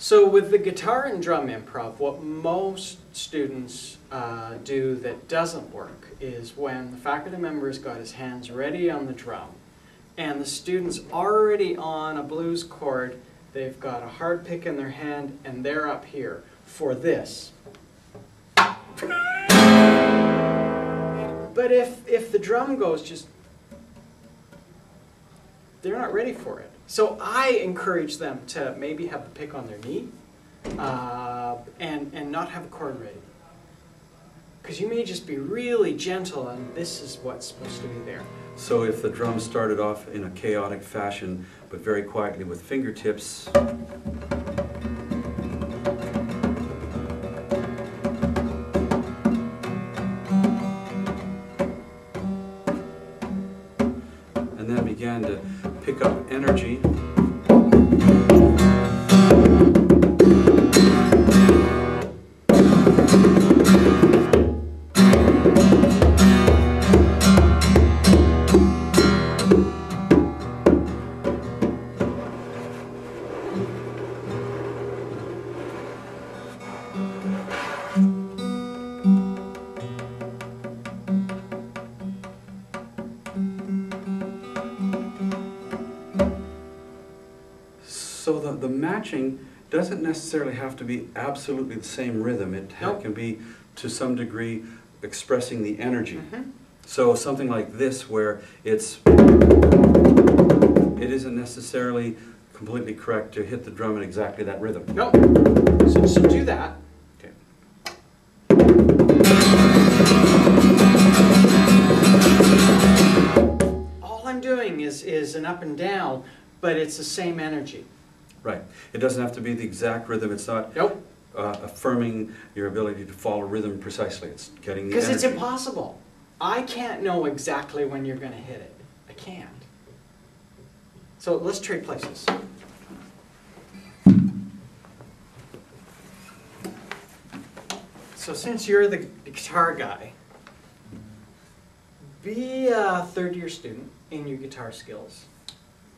So with the guitar and drum improv, what most students do that doesn't work is when the faculty member's got his hands ready on the drum and the student's already on a blues chord, they've got a hard pick in their hand and they're up here for this. But if the drum goes just, they're not ready for it. So I encourage them to maybe have the pick on their knee and not have a chord ready. Because you may just be really gentle and this is what's supposed to be there. So if the drum started off in a chaotic fashion, but very quietly with fingertips, and then began to pick up energy, so the matching doesn't necessarily have to be absolutely the same rhythm. It can be, to some degree, expressing the energy. So something like this, where it isn't necessarily completely correct to hit the drum in exactly that rhythm. No. So do that. Okay. All I'm doing is an up and down, but it's the same energy. Right. It doesn't have to be the exact rhythm. It's not affirming your ability to follow rhythm precisely. It's getting the energy. Because it's impossible. I can't know exactly when you're going to hit it. I can't. So let's trade places. So since you're the guitar guy, be a third-year student in your guitar skills.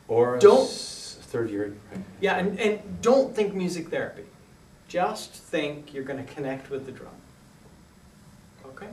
Or third year. Right. Yeah, and don't think music therapy. Just think you're going to connect with the drum. Okay?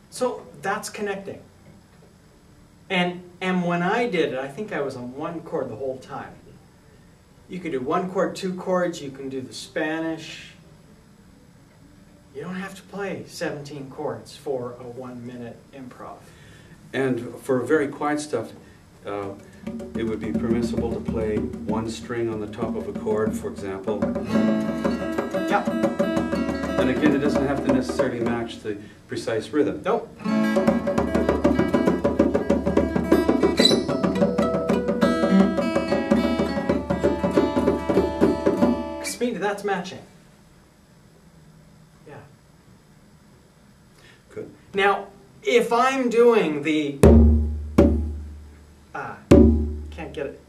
So that's connecting. And when I did it, I think I was on one chord the whole time. You could do one chord, two chords, you can do the Spanish. You don't have to play 17 chords for a 1-minute improv. And for very quiet stuff, it would be permissible to play one string on the top of a chord, for example. Yeah. And again, it doesn't have to necessarily match the precise rhythm. Nope. Speed, that's matching. Yeah. Good. Now, if I'm doing the can't get it.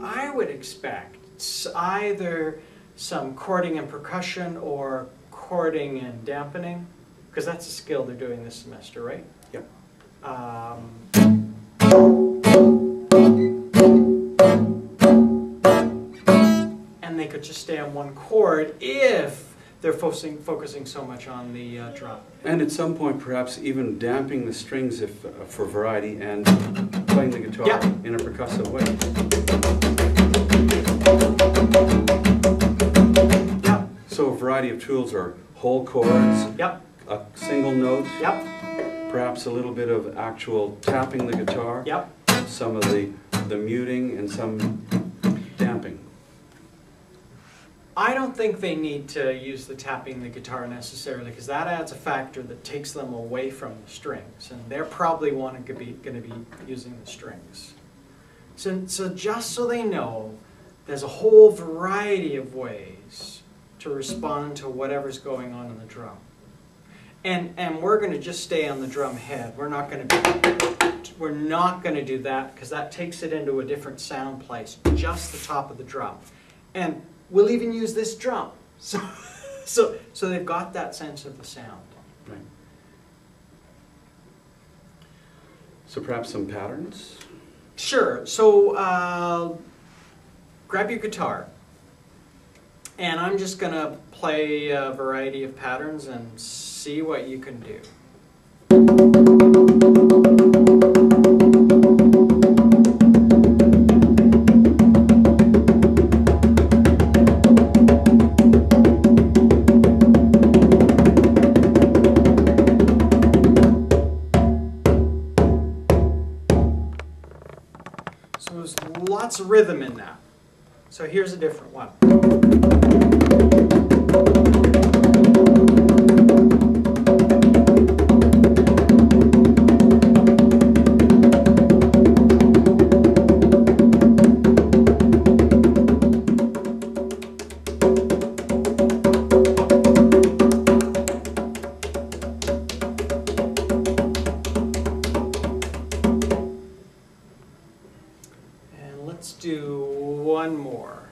I would expect either some chording and percussion or chording and dampening, because that's a skill they're doing this semester, right? Yep. And they could just stay on one chord if they're focusing so much on the drum. And at some point, perhaps even damping the strings if for variety, and playing the guitar in a percussive way. Yeah. So a variety of tools are whole chords, Yep. a single note, Yep. perhaps a little bit of actual tapping the guitar, Yep. some of the muting, and some damping. And they could just stay on one chord if they're focusing so much on the drum. And at some point, perhaps even damping the strings if for variety, and playing the guitar in a percussive way. So a variety of tools are whole chords, a single note, perhaps a little bit of actual tapping the guitar, some of the muting, and some damping. I don't think they need to use the tapping the guitar necessarily, because that adds a factor that takes them away from the strings, and they're probably going to be using the strings. So just so they know, there's a whole variety of ways to respond to whatever's going on in the drum. And we're going to just stay on the drum head. We're not going to do that, because that takes it into a different sound place, just the top of the drum. And we'll even use this drum. So they've got that sense of the sound. Right. So perhaps some patterns? Sure. So grab your guitar. And I'm just going to play a variety of patterns and see what you can do. So there's lots of rhythm in that. So here's a different one. And let's do one more.